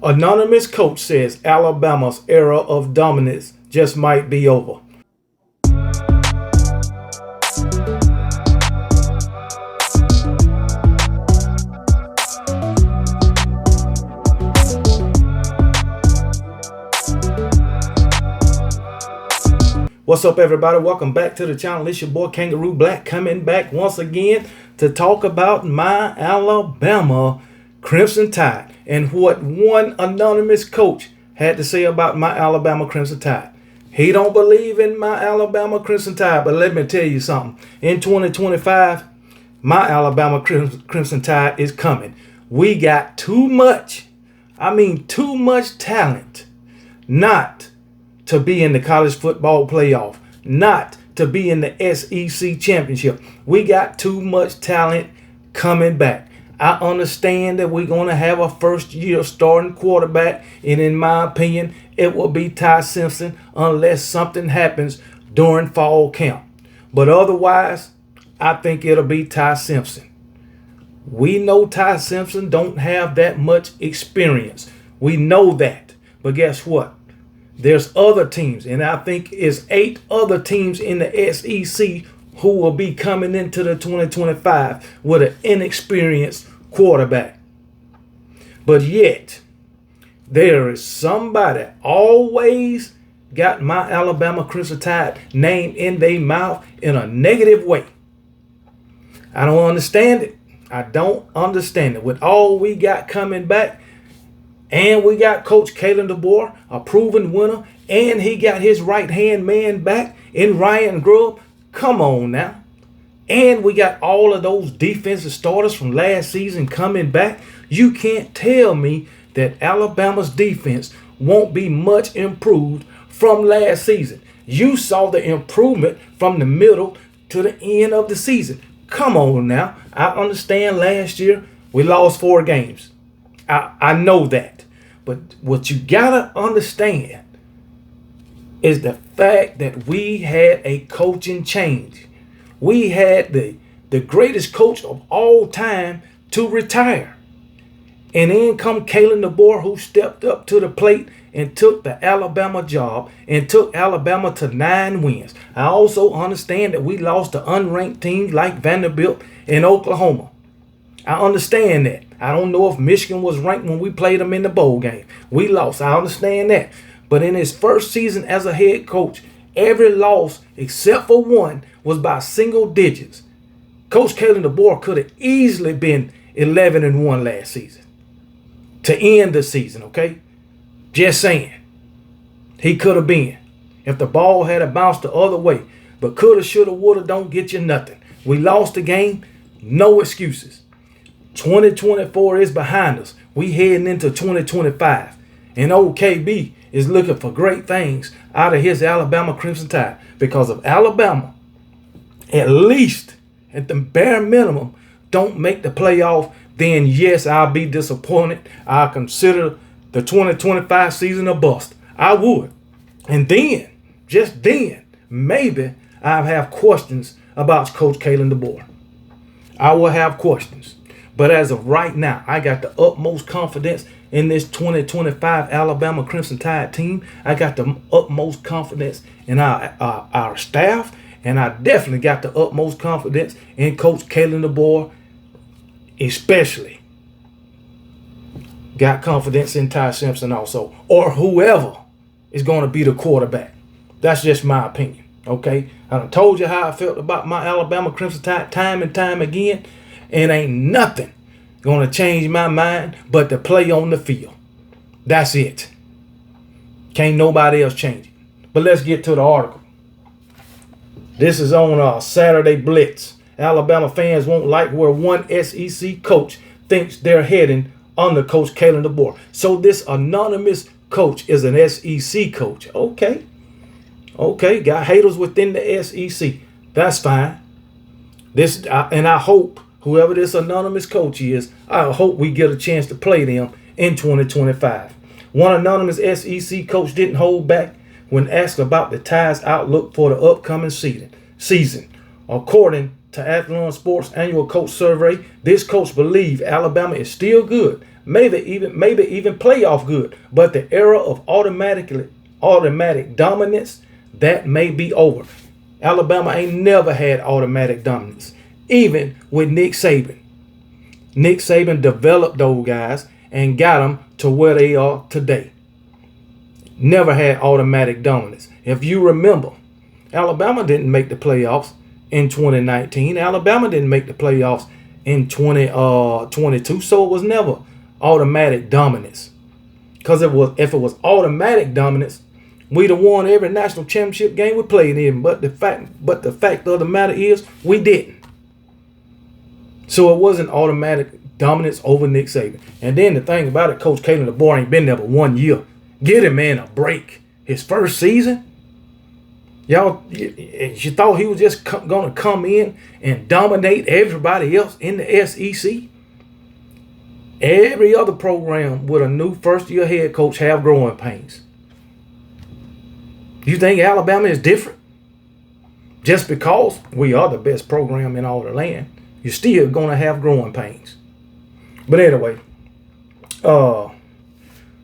Anonymous coach says Alabama's era of dominance just might be over. What's up, everybody? Welcome back to the channel. It's your boy Kangaroo Black coming back once again to talk about my Alabama Crimson Tide and what one anonymous coach had to say about my Alabama Crimson Tide. He don't believe in my Alabama Crimson Tide, but let me tell you something. In 2025, my Alabama Crimson Tide is coming. We got too much talent not to be in the college football playoff, not to be in the SEC championship. We got too much talent coming back. I understand that we're going to have a first-year starting quarterback, and in my opinion, it will be Ty Simpson unless something happens during fall camp. But otherwise, I think it'll be Ty Simpson. We know Ty Simpson don't have that much experience. We know that. But guess what? There's other teams, and I think it's 8 other teams in the SEC who will be coming into the 2025 with an inexperienced quarterback. But yet, there is somebody always got my Alabama Crimson Tide name in their mouth in a negative way. I don't understand it. I don't understand it. With all we got coming back, and we got Coach Kalen DeBoer, a proven winner, and he got his right-hand man back in Ryan Grubb. Come on now. And we got all of those defensive starters from last season coming back. You can't tell me that Alabama's defense won't be much improved from last season. You saw the improvement from the middle to the end of the season. Come on now. I understand last year we lost 4 games. I know that. But what you gotta understand is the fact that we had a coaching change. We had the greatest coach of all time to retire. And then come Kalen DeBoer, who stepped up to the plate and took the Alabama job and took Alabama to 9 wins. I also understand that we lost to unranked teams like Vanderbilt and Oklahoma. I understand that. I don't know if Michigan was ranked when we played them in the bowl game. We lost. I understand that. But in his first season as a head coach, every loss except for one was by single digits. Coach Kalen DeBoer could have easily been 11-1 last season to end the season, okay? Just saying. He could have been if the ball had bounced the other way. But coulda, shoulda, woulda don't get you nothing. We lost the game. No excuses. 2024 is behind us. We heading into 2025. And old KB is looking for great things out of his Alabama Crimson Tide. Because if Alabama, at least at the bare minimum, don't make the playoff, then yes, I'll be disappointed. I'll consider the 2025 season a bust. I would. And then, just then, maybe I'll have questions about Coach Kalen DeBoer. I will have questions. But as of right now, I got the utmost confidence in this 2025 Alabama Crimson Tide team. I got the utmost confidence in our staff. And I definitely got the utmost confidence in Coach Kalen DeBoer, especially. Got confidence in Ty Simpson also. Or whoever is going to be the quarterback. That's just my opinion. Okay? I done told you how I felt about my Alabama Crimson Tide time and time again. And ain't nothing going to change my mind but to play on the field. That's it. Can't nobody else change it. But let's get to the article. This is on Saturday Blitz. Alabama fans won't like where one SEC coach thinks they're heading under Coach Kalen DeBoer. So this anonymous coach is an SEC coach. Okay. Got haters within the SEC. That's fine. And I hope whoever this anonymous coach is, I hope we get a chance to play them in 2025. One anonymous SEC coach didn't hold back when asked about the Tide's outlook for the upcoming season. According to Athlon Sports annual coach survey, this coach believes Alabama is still good, maybe even playoff good. But the era of automatic dominance, that may be over. Alabama ain't never had automatic dominance, even with Nick Saban. Nick Saban developed those guys and got them to where they are today. Never had automatic dominance. If you remember, Alabama didn't make the playoffs in 2019. Alabama didn't make the playoffs in 2022. So it was never automatic dominance. Because if it was automatic dominance, we'd have won every national championship game we played in. But the fact of the matter is, we didn't. So it wasn't automatic dominance over Nick Saban. And then the thing about it, Coach Kalen DeBoer ain't been there but 1 year. Get him, man, a break. His first season, y'all, you thought he was just going to come in and dominate everybody else in the SEC? Every other program with a new first-year head coach have growing pains. You think Alabama is different? Just because we are the best program in all the land, you're still going to have growing pains. But anyway,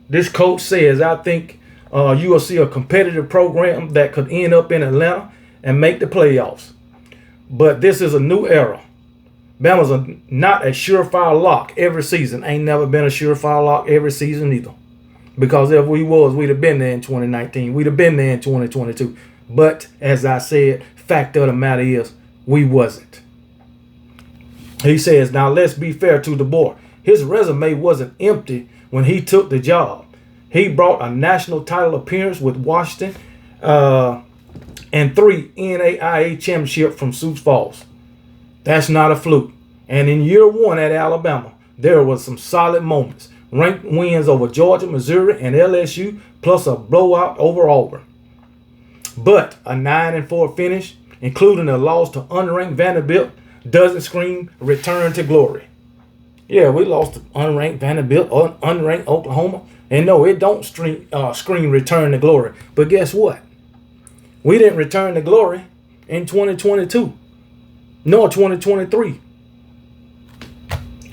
this coach says, I think you will see a competitive program that could end up in Atlanta and make the playoffs. But this is a new era. Bama's not a surefire lock every season. Ain't never been a surefire lock every season either. Because if we was, we'd have been there in 2019. We'd have been there in 2022. But as I said, fact of the matter is, we wasn't. He says, now let's be fair to DeBoer. His resume wasn't empty when he took the job. He brought a national title appearance with Washington and 3 NAIA championships from Sioux Falls. That's not a fluke. And in year 1 at Alabama, there was some solid moments. Ranked wins over Georgia, Missouri, and LSU, plus a blowout over Auburn. But a 9-4 finish, including a loss to unranked Vanderbilt, doesn't scream return to glory. Yeah, we lost to unranked Vanderbilt or unranked Oklahoma. And no, it don't scream return to glory. But guess what? We didn't return to glory in 2022, nor 2023.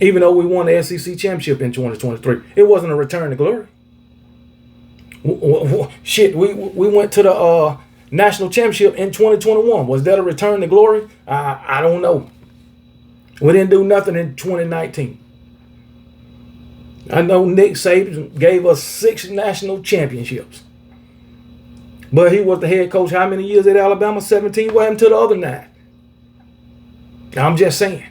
Even though we won the SEC championship in 2023, it wasn't a return to glory. Shit, we went to the national championship in 2021. Was that a return to glory? I don't know. We didn't do nothing in 2019. I know Nick Saban gave us 6 national championships. But he was the head coach how many years at Alabama? 17. What happened to the other 9? I'm just saying.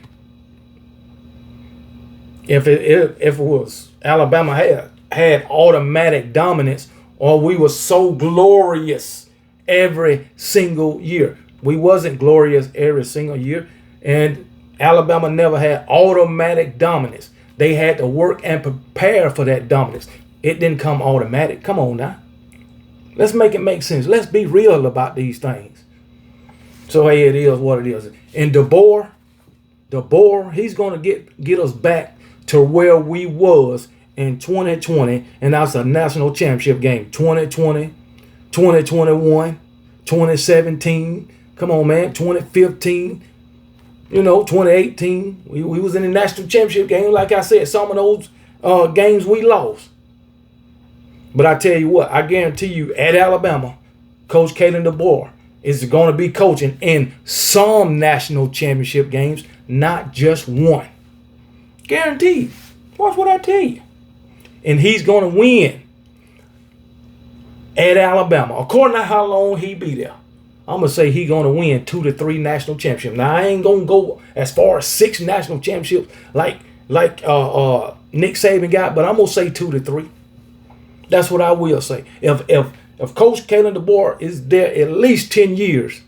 If it was Alabama had automatic dominance, or we were so glorious every single year. We wasn't glorious every single year. And Alabama never had automatic dominance. They had to work and prepare for that dominance. It didn't come automatic. Come on now. Let's make it make sense. Let's be real about these things. So hey, it is what it is. And DeBoer, he's going to get us back to where we was in 2020, and that's a national championship game. 2020, 2021, 2017. Come on, man. 2015. 2018. We was in the national championship game. Like I said, some of those games we lost. But I tell you what, I guarantee you, at Alabama, Coach Kalen DeBoer is going to be coaching in some national championship games, not just one. Guaranteed. Watch what I tell you. And he's going to win at Alabama. According to how long he be there, I'm going to say he's going to win 2 to 3 national championships. Now, I ain't going to go as far as 6 national championships like Nick Saban got, but I'm going to say 2 to 3. That's what I will say. If Coach Kalen DeBoer is there at least 10 years,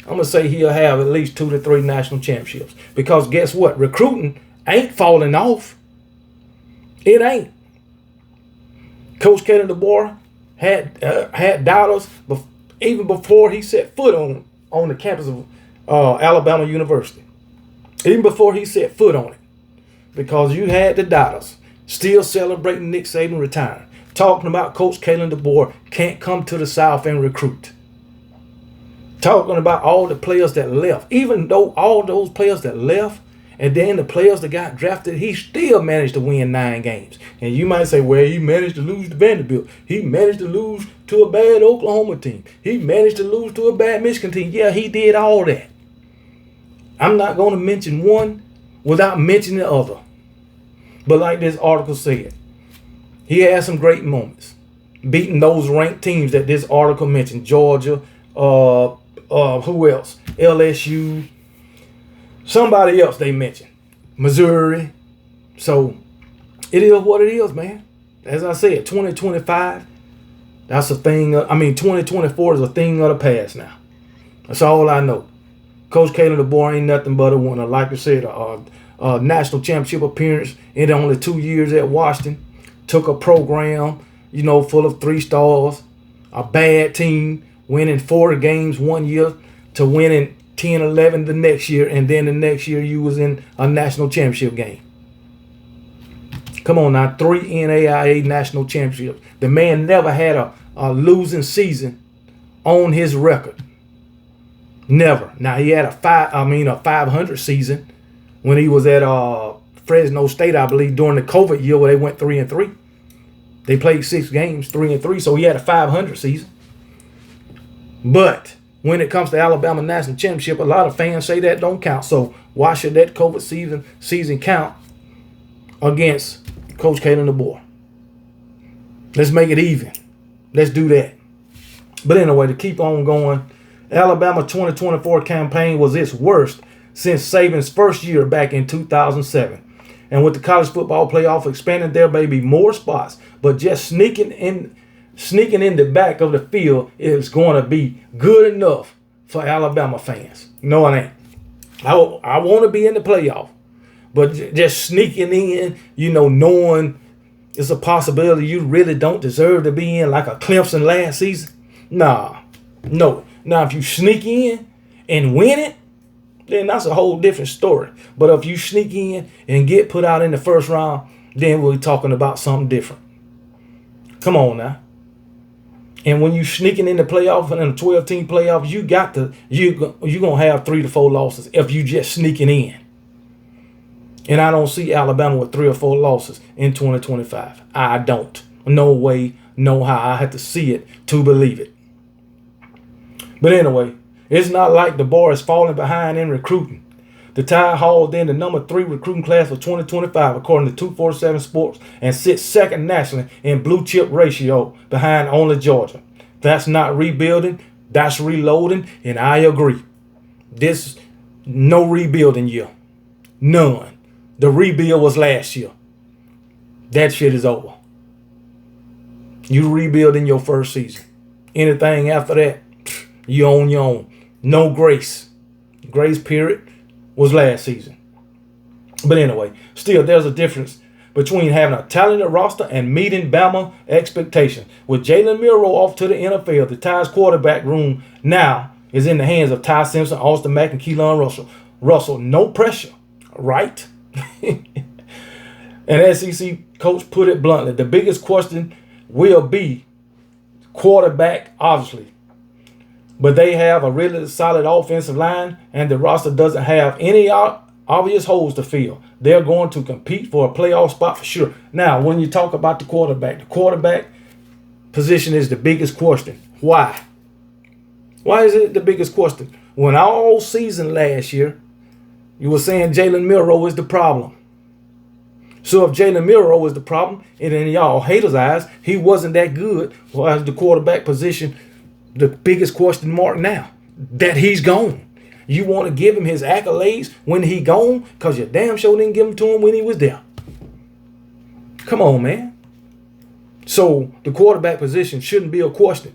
I'm going to say he'll have at least 2 to 3 national championships. Because guess what? Recruiting ain't falling off. It ain't. Coach Kalen DeBoer had doubters even before he set foot on the campus of Alabama University. Even before he set foot on it. Because you had the doubters still celebrating Nick Saban retiring. Talking about Coach Kalen DeBoer can't come to the South and recruit. Talking about all the players that left. Even though all those players that left And then the players that got drafted, he still managed to win 9 games. And you might say, well, he managed to lose to Vanderbilt. He managed to lose to a bad Oklahoma team. He managed to lose to a bad Michigan team. Yeah, he did all that. I'm not going to mention one without mentioning the other. But like this article said, he had some great moments, beating those ranked teams that this article mentioned. Georgia, who else? LSU, somebody else they mentioned. Missouri. So it is what it is, man. As I said, 2025, that's a thing. 2024 is a thing of the past now. That's all I know. Coach Kalen DeBoer ain't nothing but a winner. Like I said, a national championship appearance in only 2 years at Washington. Took a program, full of 3 stars, a bad team, winning 4 games one year to winning 10, 11 the next year, and then the next year you was in a national championship game. Come on now, 3 NAIA national championships. The man never had a losing season on his record. Never. Now he had a 500 season when he was at Fresno State, I believe, during the COVID year where they went 3-3. They played 6 games, 3-3, so he had a 500 season. But when it comes to Alabama National Championship, a lot of fans say that don't count. So why should that COVID season count against Coach Kalen DeBoer? Let's make it even. Let's do that. But anyway, to keep on going, Alabama 2024 campaign was its worst since Saban's first year back in 2007. And with the college football playoff expanding, there may be more spots, but just sneaking in the back of the field is going to be good enough for Alabama fans. No, it ain't. I want to be in the playoff, but just sneaking in, knowing it's a possibility you really don't deserve to be in, like a Clemson last season. No. Now, if you sneak in and win it, then that's a whole different story. But if you sneak in and get put out in the first round, then we're talking about something different. Come on now. And when you sneaking in the playoff and in a 12-team playoff, you're gonna have 3 to 4 losses if you just sneaking in. And I don't see Alabama with 3 or 4 losses in 2025. I don't. No way, no how. I have to see it to believe it. But anyway, it's not like DeBoer is falling behind in recruiting. The Tide hauled in the number 3 recruiting class for 2025, according to 247 Sports, and sits second nationally in blue chip ratio behind only Georgia. That's not rebuilding, that's reloading, and I agree. This no rebuilding year. None. The rebuild was last year. That shit is over. You rebuild in your first season. Anything after that, you on your own. No grace. Grace period was last season. But anyway, still there's a difference between having a talented roster and meeting Bama expectations. With Jalen Milroe off to the NFL, the Tide's quarterback room now is in the hands of Ty Simpson, Austin Mack, and Keelan Russell. No pressure, right? An SEC coach put it bluntly. The biggest question will be quarterback, obviously. But they have a really solid offensive line, and the roster doesn't have any obvious holes to fill. They're going to compete for a playoff spot for sure. Now, when you talk about the quarterback position is the biggest question. Why? Why is it the biggest question? When all season last year, you were saying Jalen Milroe is the problem. So if Jalen Milroe was the problem, and in y'all haters' eyes, he wasn't that good, why is the quarterback position the biggest question mark now? That he's gone. You want to give him his accolades when he gone? Because you damn sure didn't give them to him when he was there. Come on, man. So the quarterback position shouldn't be a question.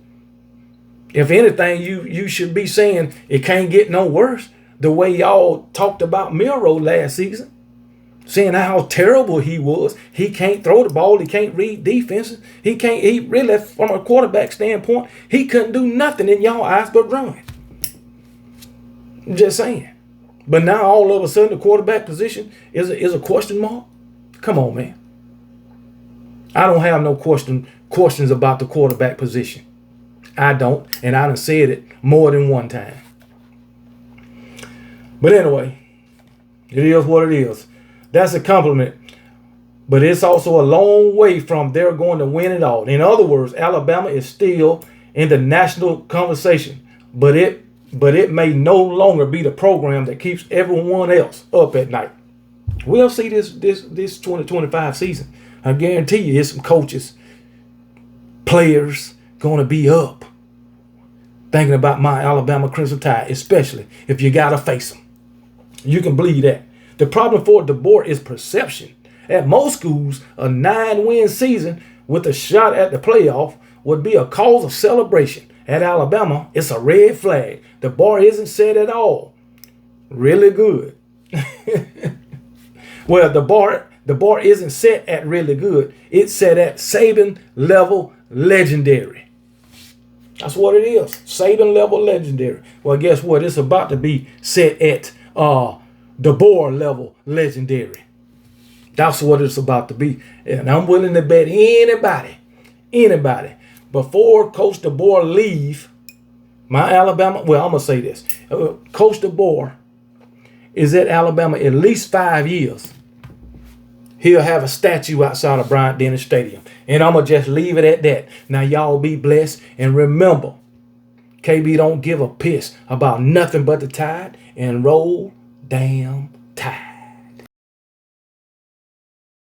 If anything, you should be saying it can't get no worse. The way y'all talked about Milroe last season, saying how terrible he was. He can't throw the ball. He can't read defenses. He really, from a quarterback standpoint, he couldn't do nothing in y'all eyes but run. Just saying. But now all of a sudden the quarterback position is a question mark. Come on, man. I don't have no questions about the quarterback position. I don't, and I done said it more than one time. But anyway, It is what it is. That's a compliment. But it's also a long way from they're going to win it all. In other words, Alabama is still in the national conversation, but it may no longer be the program that keeps everyone else up at night. We'll see this 2025 season. I guarantee you, there's some coaches, players going to be up thinking about my Alabama Crimson Tide, especially if you got to face them. You can believe that. The problem for DeBoer is perception. At most schools, a 9-win season with a shot at the playoff would be a cause of celebration. At Alabama, it's a red flag. The bar isn't set at all. Really good. Well, the bar isn't set at really good. It's set at Saban level legendary. That's what it is. Saban level legendary. Well, guess what? It's about to be set at DeBoer level legendary. That's what it's about to be. And I'm willing to bet anybody, before Coach DeBoer leave my Alabama, well, I'm going to say this. Coach DeBoer is at Alabama at least 5 years. He'll have a statue outside of Bryant-Denny Stadium. And I'm going to just leave it at that. Now, y'all be blessed. And remember, KB don't give a piss about nothing but the Tide, and roll damn Tide.